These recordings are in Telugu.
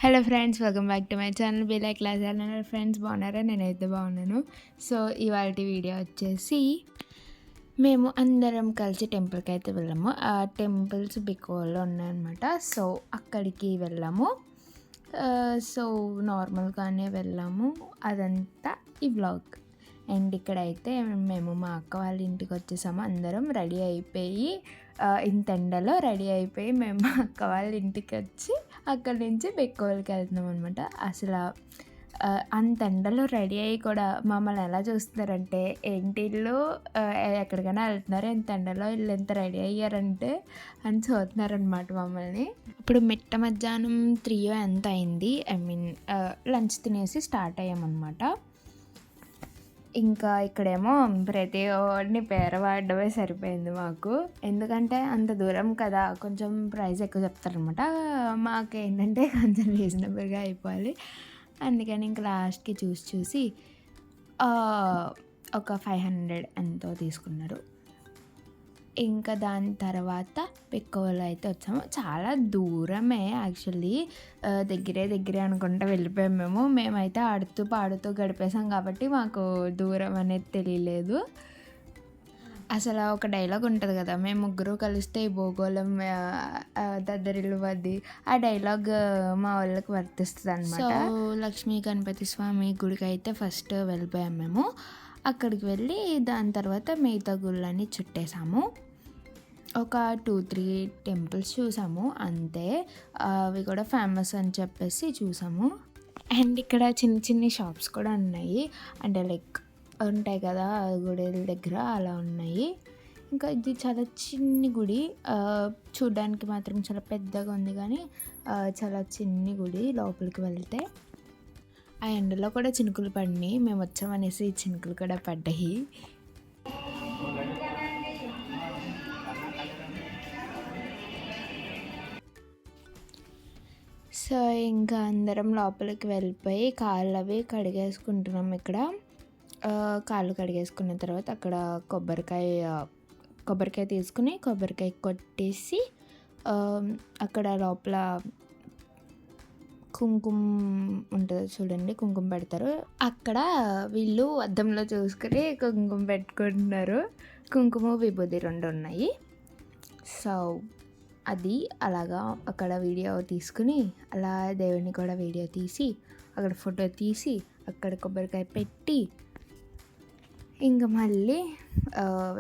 Hello friends, welcome back to my channel be like class. అన్నారు ఫ్రెండ్స్, బాగున్నారా? నేనైతే బాగున్నాను. సో ఇవాళ వీడియో వచ్చేసి మేము అందరం కలిసి టెంపుల్కి అయితే వెళ్ళాము. ఆ టెంపుల్స్ బికోలో ఉన్నాయన్నమాట. సో అక్కడికి వెళ్ళాము. సో నార్మల్గానే వెళ్ళాము. అదంతా ఈ బ్లాగ్. అండ్ ఇక్కడైతే మేము మా అక్క వాళ్ళ ఇంటికి వచ్చేసాము. అందరం రెడీ అయిపోయి ఇంత ఎండలో రెడీ అయిపోయి మేము మా అక్క వాళ్ళ ఇంటికి వచ్చి అక్కడి నుంచి బెక్కోలకి వెళ్తున్నాం అనమాట. అసలు అంత ఎండలో రెడీ అయ్యి కూడా మమ్మల్ని ఎలా చూస్తున్నారంటే, ఏంటి ఇల్లు ఎక్కడికైనా వెళ్తున్నారు, ఇంత ఎండలో వీళ్ళు ఎంత రెడీ అయ్యారంటే అని చూస్తున్నారనమాట మమ్మల్ని. ఇప్పుడు మిట్ట మధ్యాహ్నం 3 ఎంత అయింది. లంచ్ తినేసి స్టార్ట్ అయ్యామన్నమాట. ఇంకా ఇక్కడేమో ప్రతి వాడిని పేర వాడడమే సరిపోయింది మాకు. ఎందుకంటే అంత దూరం కదా, కొంచెం ప్రైస్ ఎక్కువ చెప్తారనమాట. మాకేంటంటే కొంచెం రీజనబుల్గా అయిపోవాలి. అందుకని ఇంకా లాస్ట్కి చూసి ఒక 500 ఎంతో తీసుకున్నారు. ఇంకా దాని తర్వాత పెక్కవలో అయితే వచ్చాము. చాలా దూరమే యాక్చువల్లీ, దగ్గరే అనుకుంటా వెళ్ళిపోయాము. మేమైతే ఆడుతూ పాడుతూ గడిపేసాం కాబట్టి మాకు దూరం అనేది తెలియలేదు. అసలు ఒక డైలాగ్ ఉంటుంది కదా, మేము ముగ్గురు కలిస్తే ఈ భూగోళం దద్దరిల్లు వద్ది. ఆ డైలాగ్ మా వాళ్ళకి వర్తిస్తుంది అనమాట. సో లక్ష్మీ గణపతి స్వామి గుడికి అయితే ఫస్ట్ వెళ్ళిపోయాము మేము. అక్కడికి వెళ్ళి దాని తర్వాత మిగతా గుళ్ళని చుట్టేసాము. ఒక 2-3 టెంపుల్స్ చూసాము అంతే. అవి కూడా ఫేమస్ అని చెప్పేసి చూసాము. అండ్ ఇక్కడ చిన్న షాప్స్ కూడా ఉన్నాయి. అంటే లైక్ ఉంటాయి కదా గుడిల దగ్గర, అలా ఉన్నాయి. ఇంకా ఇది చాలా చిన్ని గుడి, చూడ్డానికి మాత్రం చాలా పెద్దగా ఉంది కానీ చాలా చిన్ని గుడి. లోపలికి వెళ్తే ఆ ఎండలో కూడా చినుకులు పడినాయి. మేము వచ్చామనేసి చినుకులు కూడా పడ్డాయి. సో ఇంకా అందరం లోపలికి వెళ్ళిపోయి కాళ్ళు అవి కడిగేసుకుంటున్నాం. ఇక్కడ కాళ్ళు కడిగేసుకున్న తర్వాత అక్కడ కొబ్బరికాయ తీసుకుని కొబ్బరికాయ కొట్టేసి అక్కడ లోపల కుంకుమ ఉంటుంది చూడండి, కుంకుమ పెడతారు. అక్కడ వీళ్ళు అద్దంలో చూసుకుని కుంకుమ పెట్టుకుంటున్నారు. కుంకుమ విభూది 2 ఉన్నాయి. సో అది అలాగా అక్కడ వీడియో తీసుకుని అలా దేవుడిని కూడా వీడియో తీసి అక్కడ ఫోటో తీసి అక్కడ కొబ్బరికాయ పెట్టి ఇంకా మళ్ళీ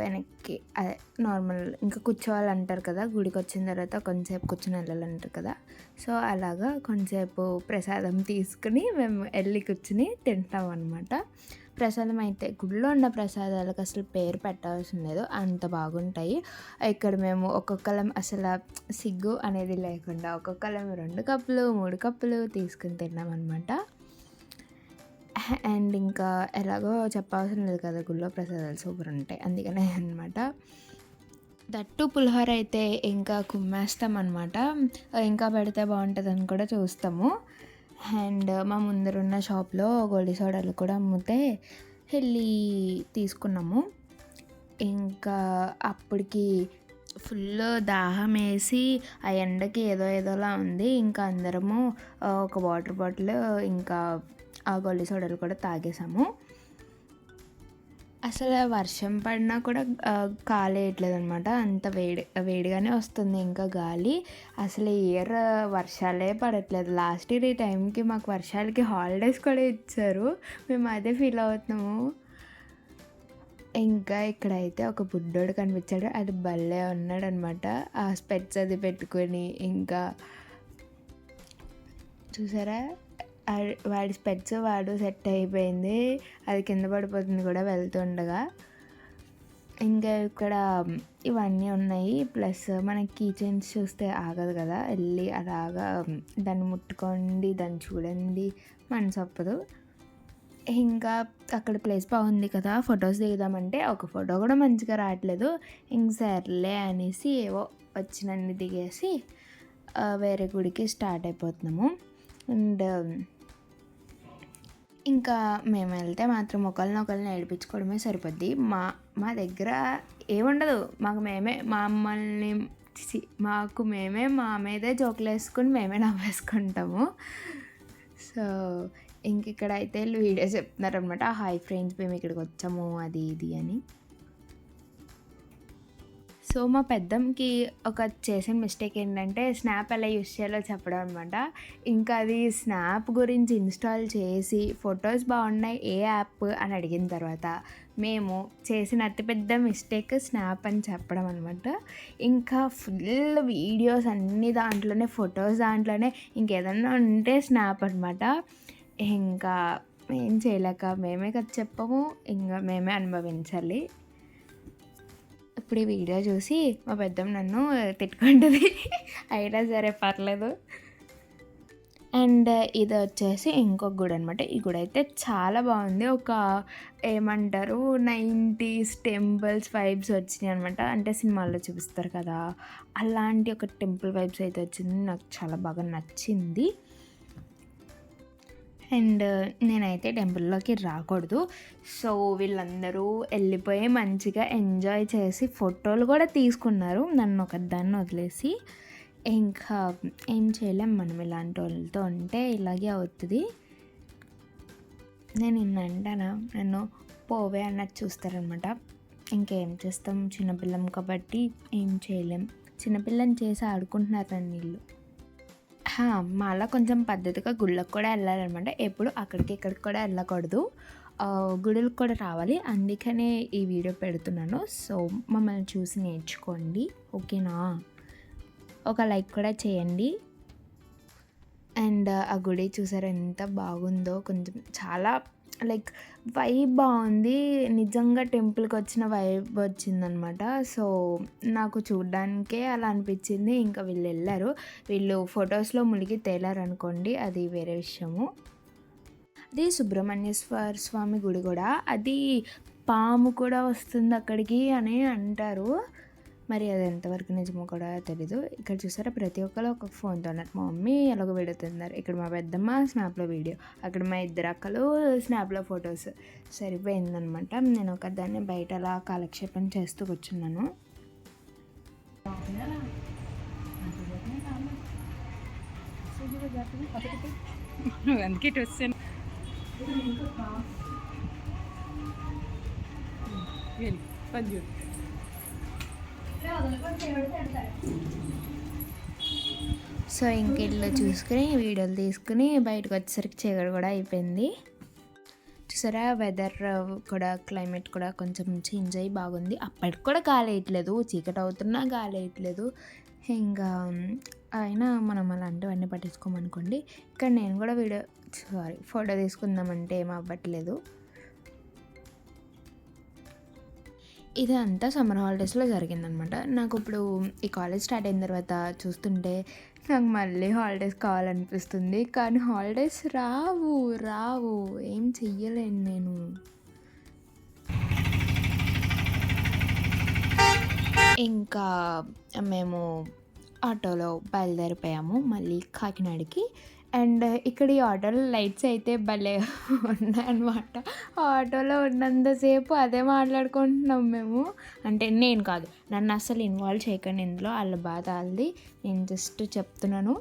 వెనక్కి అదే నార్మల్ ఇంకా కూర్చోవాలి అంటారు కదా, గుడికి వచ్చిన తర్వాత కొంచెంసేపు కూర్చొని వెళ్ళాలంటారు కదా. సో అలాగా కొంచెంసేపు ప్రసాదం తీసుకుని మేము వెళ్ళి కూర్చుని తింటాం అనమాట. ప్రసాదం అయితే గుడిలో ఉన్న ప్రసాదాలకు అసలు పేరు పెట్టాల్సిన లేదు, అంత బాగుంటాయి. ఇక్కడ మేము ఒక్కొక్కలం అసలు సిగ్గు అనేది లేకుండా ఒక్కొక్కలం 2 కప్పులు 3 కప్పులు తీసుకుని తిన్నాం అనమాట. అండ్ ఇంకా ఎలాగో చెప్పవసరం లేదు కదా, గుళ్ళో ప్రసాదాలు సూపర్ ఉంటాయి, అందుకనే అనమాట. దట్టు పులిహోర అయితే ఇంకా కుమ్మేస్తాం అనమాట. ఇంకా పెడితే బాగుంటుందని కూడా చూస్తాము. అండ్ మా ముందరున్న షాప్లో గోల్డీ సోడాలు కూడా అమ్మితే వెళ్ళి తీసుకున్నాము. ఇంకా అప్పటికి ఫుల్ దాహం వేసి ఆ ఎండకి ఏదోలా ఉంది. ఇంకా అందరము ఒక వాటర్ బాటిల్ ఇంకా ఆ గోల్డీ సోడాలు కూడా తాగేసాము. అసలు వర్షం పడినా కూడా కాలేయట్లేదు అనమాట, అంత వేడిగానే వస్తుంది ఇంకా గాలి. అసలు ఇయర్ వర్షాలే పడట్లేదు. లాస్ట్ ఇయర్ ఈ టైంకి మాకు వర్షాలకి హాలిడేస్ కూడా ఇచ్చారు. మేము అదే ఫీల్ అవుతున్నాము. ఇంకా ఇక్కడైతే ఒక బుడ్డోడు కనిపించాడు, అది భలే ఉన్నాడు అనమాట. ఆ స్పెట్స్ అది పెట్టుకొని ఇంకా చూసారా, వాడి స్పెట్స్ వాడు సెట్ అయిపోయింది, అది కింద పడిపోతుంది కూడా వెళ్తుండగా. ఇంకా ఇక్కడ ఇవన్నీ ఉన్నాయి. ప్లస్ మనకి కీ చైన్స్ చూస్తే ఆగదు కదా, వెళ్ళి అలాగా దాన్ని ముట్టుకోండి, దాన్ని చూడండి, మనసు ఒప్పదు. ఇంకా అక్కడ ప్లేస్ బాగుంది కదా, ఫొటోస్ దిగుదామంటే ఒక ఫోటో కూడా మంచిగా రావట్లేదు. ఇంక సర్లే అనేసి ఏవో వచ్చినన్ని దిగేసి వేరే గుడికి స్టార్ట్ అయిపోతున్నాము. అండ్ ఇంకా మేము వెళ్తే మాత్రం ఒకరిని ఏడిపించుకోవడమే సరిపోద్ది. మా దగ్గర ఏముండదు, మమ్మల్ని మాకు మేమే మా మీదే జోకులు వేసుకుని మేమే నవ్వేసుకుంటాము. సో ఇంక ఇక్కడైతే వీళ్ళు వీడియో చెప్తున్నారనమాట, హాయ్ ఫ్రెండ్స్ మేము ఇక్కడికి వచ్చాము అది ఇది అని. సో మా పెద్దమ్మకి ఒక చేసిన మిస్టేక్ ఏంటంటే స్నాప్ ఎలా యూస్ చేయాలో చెప్పడం అనమాట. ఇంకా అది స్నాప్ గురించి ఇన్స్టాల్ చేసి ఫొటోస్ బాగున్నాయి ఏ యాప్ అని అడిగిన తర్వాత మేము చేసిన అతిపెద్ద మిస్టేక్ స్నాప్ అని చెప్పడం అనమాట. ఇంకా ఫుల్ వీడియోస్ అన్నీ దాంట్లోనే, ఫొటోస్ దాంట్లోనే, ఇంకేదన్నా ఉంటే స్నాప్ అనమాట. ఇంకా ఏం చేయలేక మేమే కదా చెప్పము, ఇంకా మేమే అనుభవించాలి. ఇప్పుడు ఈ వీడియో చూసి మా పెద్దమ్మ నన్ను తిట్టుకుంటుంది, అయినా సరే పర్లేదు. అండ్ ఇది వచ్చేసి ఇంకొక గుడి అనమాట. ఈ గుడి అయితే చాలా బాగుంది. ఒక ఏమంటారు 90s టెంపుల్స్ వైబ్స్ వచ్చినాయి అనమాట. అంటే సినిమాల్లో చూపిస్తారు కదా, అలాంటి ఒక టెంపుల్ వైబ్స్ అయితే వచ్చింది. నాకు చాలా బాగా నచ్చింది. అండ్ నేనైతే టెంపుల్లోకి రాకూడదు. సో వీళ్ళందరూ వెళ్ళిపోయి మంచిగా ఎంజాయ్ చేసి ఫోటోలు కూడా తీసుకున్నారు, నన్ను ఒకదాన్ని వదిలేసి. ఇంకా ఏం చేయలేం, మనం ఇలాంటి వాళ్ళతో ఉంటే ఇలాగే అవుతుంది. నేను అంటానా, నన్ను పోవే అన్నట్టు చూస్తారనమాట. ఇంకేం చేస్తాం, చిన్నపిల్లం కాబట్టి ఏం చేయలేం. చిన్నపిల్లని చేసి ఆడుకుంటున్నారు నన్ను వీళ్ళు. మాలా కొంచెం పద్ధతిగా గుళ్ళకి కూడా వెళ్ళాలన్నమాట. ఎప్పుడు అక్కడికి ఇక్కడికి కూడా వెళ్ళకూడదు, గుడులకు కూడా రావాలి. అందుకనే ఈ వీడియో పెడుతున్నాను. సో మమ్మల్ని చూసి నేర్చుకోండి, ఓకేనా? ఒక లైక్ కూడా చేయండి. అండ్ ఆ గుడి చూసారా ఎంత బాగుందో, కొంచెం చాలా లైక్ వైబ్ బాగుంది. నిజంగా టెంపుల్కి వచ్చిన వైబ్ వచ్చిందనమాట. సో నాకు చూడ్డానికే అలా అనిపించింది. ఇంకా వీళ్ళు వెళ్ళారు, వీళ్ళు ఫొటోస్లో మునిగి తేలారనుకోండి, అది వేరే విషయము. అది సుబ్రహ్మణ్యేశ్వర స్వామి గుడి కూడా, అది పాము కూడా వస్తుంది అక్కడికి అని అంటారు. మరి అది ఎంతవరకు నిజమో కూడా తెలీదు. ఇక్కడ చూసారా ప్రతి ఒక్కరు ఒక ఫోన్తో ఉన్నారు. మా మమ్మీ ఎలాగో పెడుతున్నారు, ఇక్కడ మా పెద్దమ్మ స్నాప్లో వీడియో, అక్కడ మా ఇద్దరు అక్కలు స్నాప్లో ఫొటోస్. సరిపోయిందనమాట. నేను ఒక దాన్ని బయట అలా కాలక్షేపం చేస్తూ కూర్చున్నాను. సో ఇంక ఇల్లు చూసుకుని వీడియోలు తీసుకుని బయటకు వచ్చేసరికి చీకటి కూడా అయిపోయింది. చూసారా వెదర్ కూడా, క్లైమేట్ కూడా కొంచెం చేంజ్ అయ్యి బాగుంది. అప్పటికి కూడా గాలి వేయట్లేదు, చీకటి అవుతున్నా గాలి వేయట్లేదు. ఇంకా అయినా మనం అలాంటివన్నీ పట్టించుకోమనుకోండి. ఇక్కడ నేను కూడా ఫోటో తీసుకుందామంటే ఏం అవ్వట్లేదు. ఇదంతా సమ్మర్ హాలిడేస్లో జరిగిందనమాట. నాకు ఇప్పుడు ఈ కాలేజ్ స్టార్ట్ అయిన తర్వాత చూస్తుంటే నాకు మళ్ళీ హాలిడేస్ కావాలనిపిస్తుంది. కానీ హాలిడేస్ రావు, ఏం చెయ్యలేను నేను. ఇంకా మేము ఆటోలో బయలుదేరిపోయాము మళ్ళీ కాకినాడకి. అండ్ ఇక్కడ ఈ ఆటోలో లైట్స్ అయితే భలే ఉన్నాయన్నమాట. ఆటోలో ఉన్నంతసేపు అదే మాట్లాడుకుంటున్నాం మేము. అంటే నేను కాదు, నన్ను అస్సలు ఇన్వాల్వ్ చేయకండి ఇందులో, వాళ్ళ బాధ వాళ్ళది, నేను జస్ట్ చెప్తున్నాను.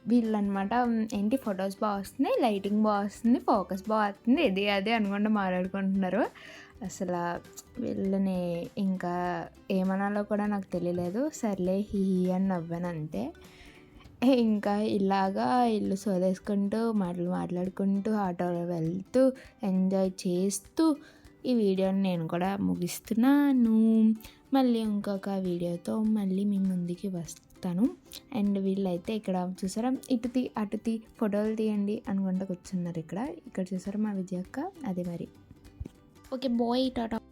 వీళ్ళనమాట ఏంటి ఫొటోస్ బాగా వస్తున్నాయి, లైటింగ్ బాగా వస్తుంది, ఫోకస్ బాగా వస్తుంది, ఇది అదే అనుకుంటూ మాట్లాడుకుంటున్నారు. అసలు వీళ్ళని ఇంకా ఏమనాలో కూడా నాకు తెలియలేదు. సర్లే హీ అని నవ్వాను అంతే. ఇంకా ఇలాగా ఇల్లు సోదేసుకుంటూ మాట్లాడుకుంటూ ఆటోలో వెళ్తూ ఎంజాయ్ చేస్తూ ఈ వీడియోని నేను కూడా ముగిస్తున్నాను. మళ్ళీ ఇంకొక వీడియోతో మళ్ళీ మీ ముందుకి వస్తాను. అండ్ వీళ్ళైతే ఇక్కడ చూసారా అటు ఫోటోలు తీయండి అనుకుంటూ కూర్చున్నారు. ఇక్కడ చూసారా మా విజయక్క, అదే మరి. Okay bye, Tata.